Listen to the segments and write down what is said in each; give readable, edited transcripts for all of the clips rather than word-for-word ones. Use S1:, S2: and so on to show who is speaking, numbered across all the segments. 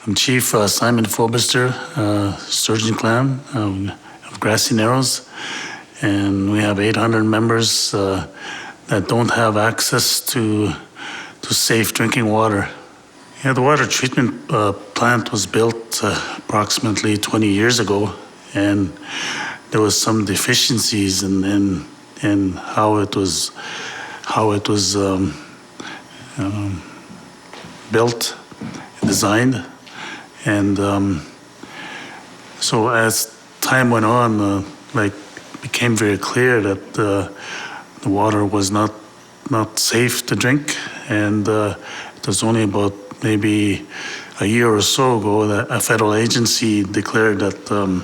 S1: I'm Chief Simon Fobister, Sturgeon Clan of Grassy Narrows, and we have 800 members that don't have access to safe drinking water. Yeah, the water treatment plant was built approximately 20 years ago, and there was some deficiencies in how it was built, designed, and so as time went on, became very clear that the water was not safe to drink, and it was only about maybe a year or so ago that a federal agency declared that the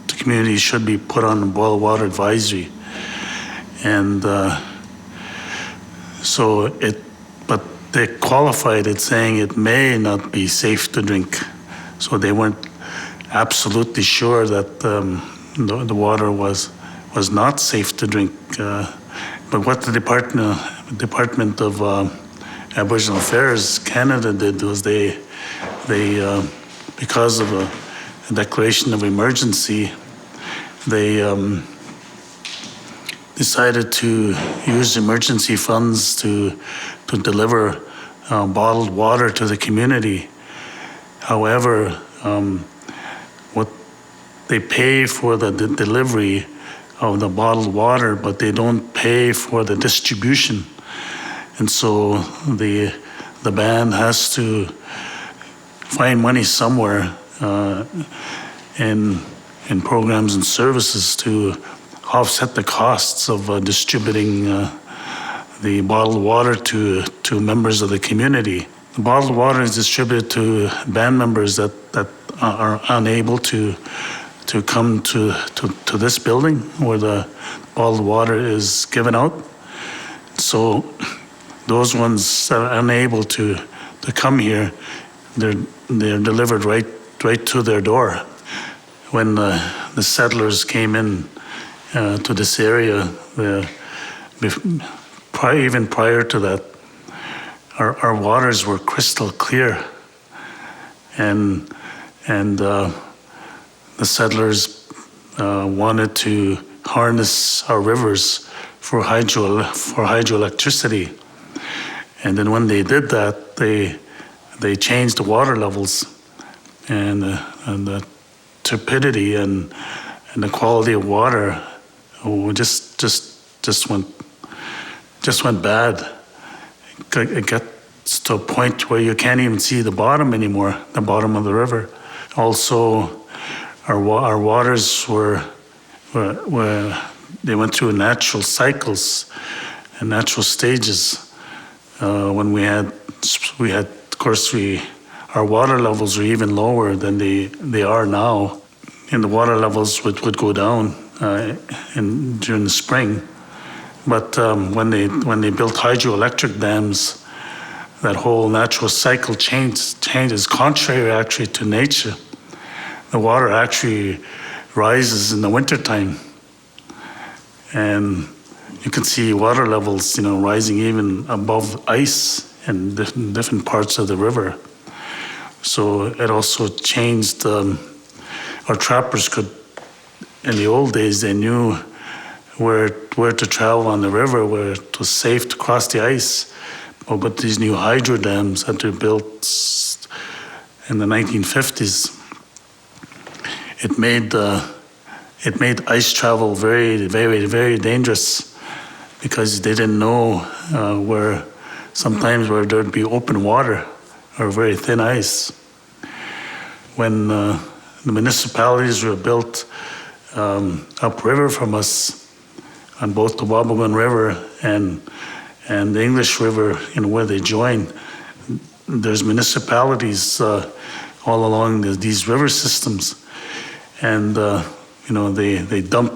S1: community should be put on the boil water advisory, and but they qualified it saying it may not be safe to drink, so they weren't absolutely sure that the water was not safe to drink. But what the Department of Aboriginal Affairs Canada did was they because of a declaration of emergency, they decided to use emergency funds to deliver bottled water to the community. However, what they pay for the delivery of the bottled water, but they don't pay for the distribution, and so the band has to find money somewhere in programs and services to offset the costs of distributing the bottled water to members of the community. The bottled water is distributed to band members that are unable to come to this building where the bottled water is given out. So those ones that are unable to come here, they're delivered right to their door. When the settlers came in to this area, even prior to that, our waters were crystal clear, and the settlers wanted to harness our rivers for hydroelectricity, and then when they did that, they changed the water levels, and the turbidity and the quality of water just went bad. It gets to a point where you can't even see the bottom anymore, the bottom of the river. Also, our waters they went through natural cycles and natural stages. When we had of course our water levels were even lower than they are now, and the water levels would go down during the spring. But when they built hydroelectric dams, that whole natural cycle changes contrary actually to nature. The water actually rises in the wintertime, and you can see water levels, rising even above ice in different parts of the river. So it also changed. Our trappers could, in the old days, they knew where to travel on the river, where it was safe to cross the ice. But these new hydro dams that were built in the 1950s, it made ice travel very, very, very dangerous, because they didn't know where there'd be open water or very thin ice. When the municipalities were built upriver from us, on both the Wabagun River and the English River, where they join, there's municipalities all along these river systems, and they dump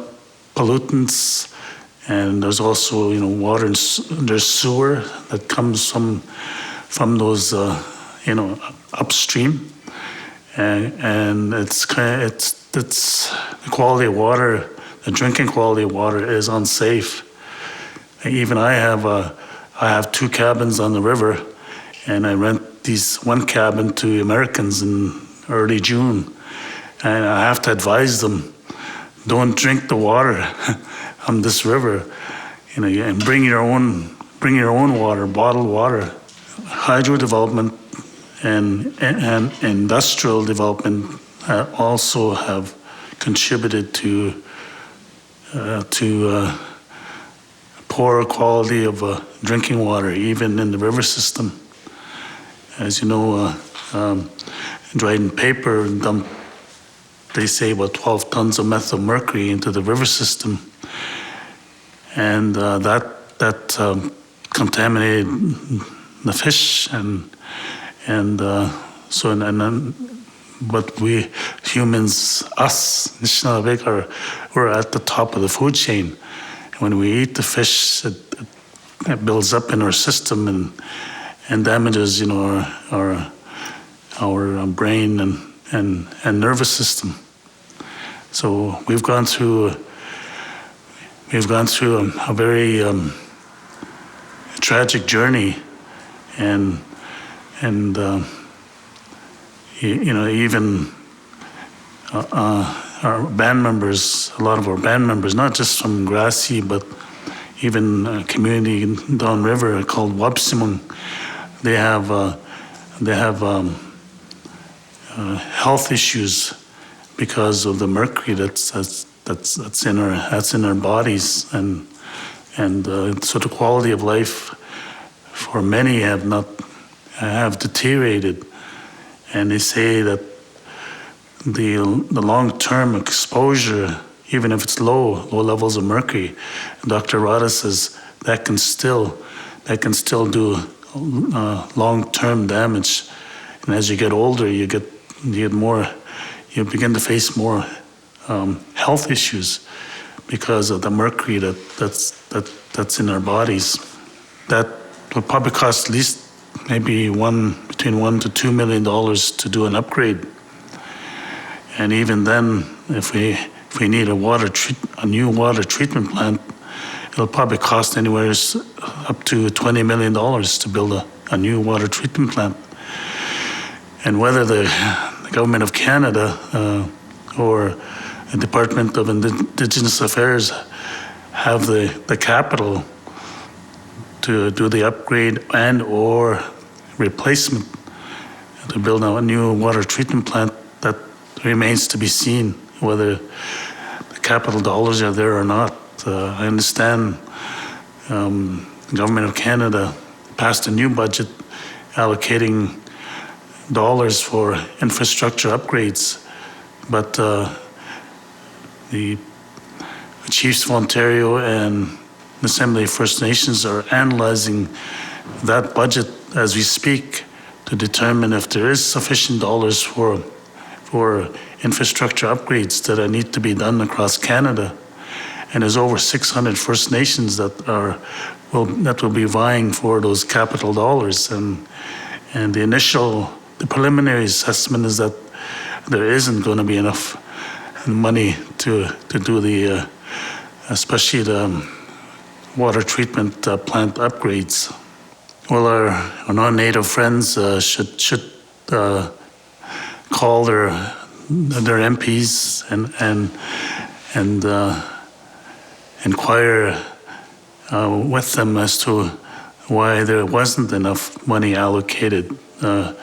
S1: pollutants, and there's also water and there's sewer that comes from those upstream, and it's the quality of water. The drinking quality of water is unsafe. Even I have 2 cabins on the river, and I rent these one cabin to Americans in early June, and I have to advise them, don't drink the water on this river, and bring your own water, bottled water. Hydro development and industrial development also have contributed to poor quality of drinking water, even in the river system. As you know, Dryden Paper dumped, they say, about 12 tons of methyl mercury into the river system, and that contaminated the fish, but we humans, us, we're at the top of the food chain. When we eat the fish, it builds up in our system and damages, our brain and nervous system. So we've gone through a very tragic journey, and even our band members, a lot of our band members, not just from Grassy, but even a community downriver called Wabsimung, they have health issues because of the mercury that's in our bodies, and so the quality of life for many have deteriorated, and they say that the long-term exposure, even if it's low levels of mercury, Dr. Rada says that can still do long-term damage, and as you get older, you begin to face more health issues because of the mercury that's in our bodies. That will probably cost at least maybe between $1 to $2 million to do an upgrade. And even then, if we need a new water treatment plant, it'll probably cost anywhere up to $20 million to build a new water treatment plant. And whether the Government of Canada or the Department of Indigenous Affairs have the capital to do the upgrade and or replacement to build a new water treatment plant, that remains to be seen, whether the capital dollars are there or not. I understand the Government of Canada passed a new budget allocating dollars for infrastructure upgrades, but the Chiefs of Ontario and the Assembly of First Nations are analyzing that budget as we speak to determine if there is sufficient dollars for infrastructure upgrades that need to be done across Canada. And there's over 600 First Nations that will be vying for those capital dollars. And the preliminary assessment is that there isn't going to be enough money to do especially the water treatment plant upgrades. Well, our non-native friends should call their MPs and inquire with them as to why there wasn't enough money allocated to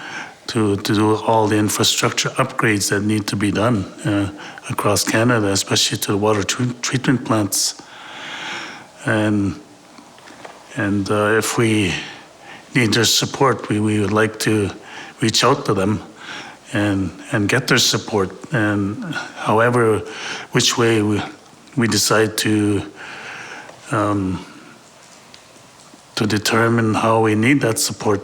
S1: do all the infrastructure upgrades that need to be done across Canada, especially to the water treatment plants. And if we need their support, we would like to reach out to them and get their support. And however, which way we decide to determine how we need that support.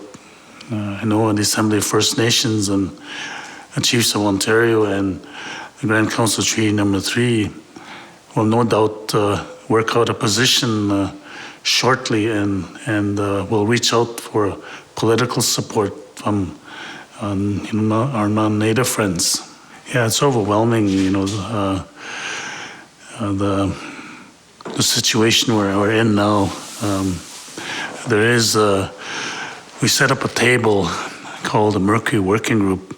S1: I know the Assembly of First Nations and the Chiefs of Ontario and the Grand Council Treaty Number 3 will no doubt work out a position shortly, and will reach out for political support from our non-native friends. Yeah, it's overwhelming, the situation we're in now. There is we set up a table called the Mercury Working Group,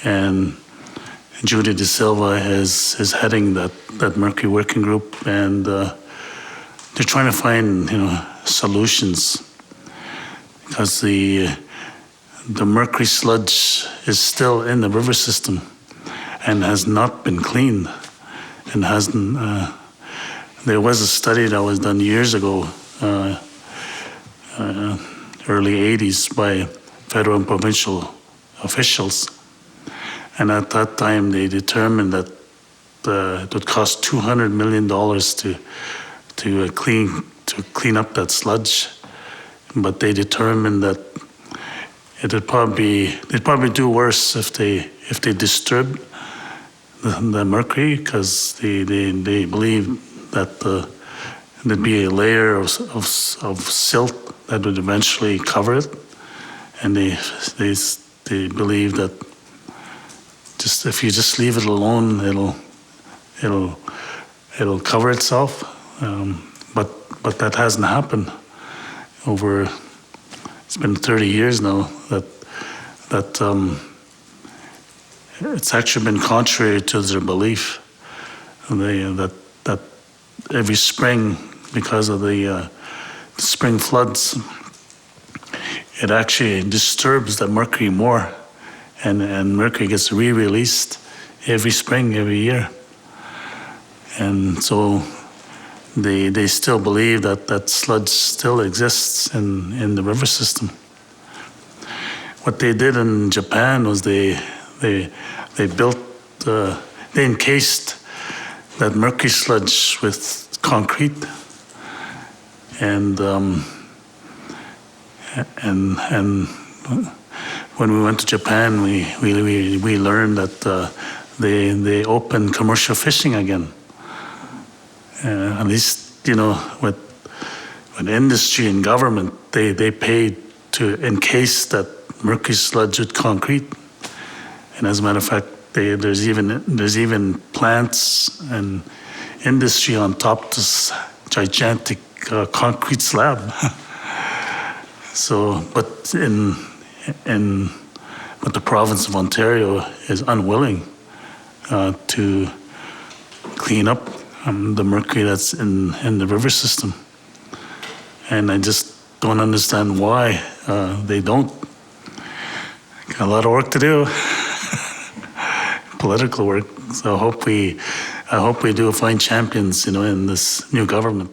S1: and Judy De Silva is heading that Mercury Working Group, and they're trying to find solutions, because the mercury sludge is still in the river system and has not been cleaned, and hasn't. There was a study that was done years ago, early 80s, by federal and provincial officials, and at that time they determined that it would cost $200 million to clean up that sludge, but they determined that they'd probably do worse if they disturb the mercury, because they believe that there'd be a layer of silt that would eventually cover it, and they believe that if you just leave it alone, it'll cover itself. But that hasn't happened it's been 30 years now that it's actually been contrary to their belief. That every spring, because of the spring floods, it actually disturbs the mercury more, and mercury gets re-released every spring, every year. And so they still believe that sludge still exists in the river system. What they did in Japan was they encased that mercury sludge with concrete, and when we went to Japan, we learned that they opened commercial fishing again. At least, with industry and government, they paid to encase that mercury sludge with concrete. And as a matter of fact, there's even plants and industry on top of this gigantic concrete slab. But the province of Ontario is unwilling to clean up the mercury that's in the river system. And I just don't understand why they don't. Got a lot of work to do, political work. So I hope we do find champions, in this new government.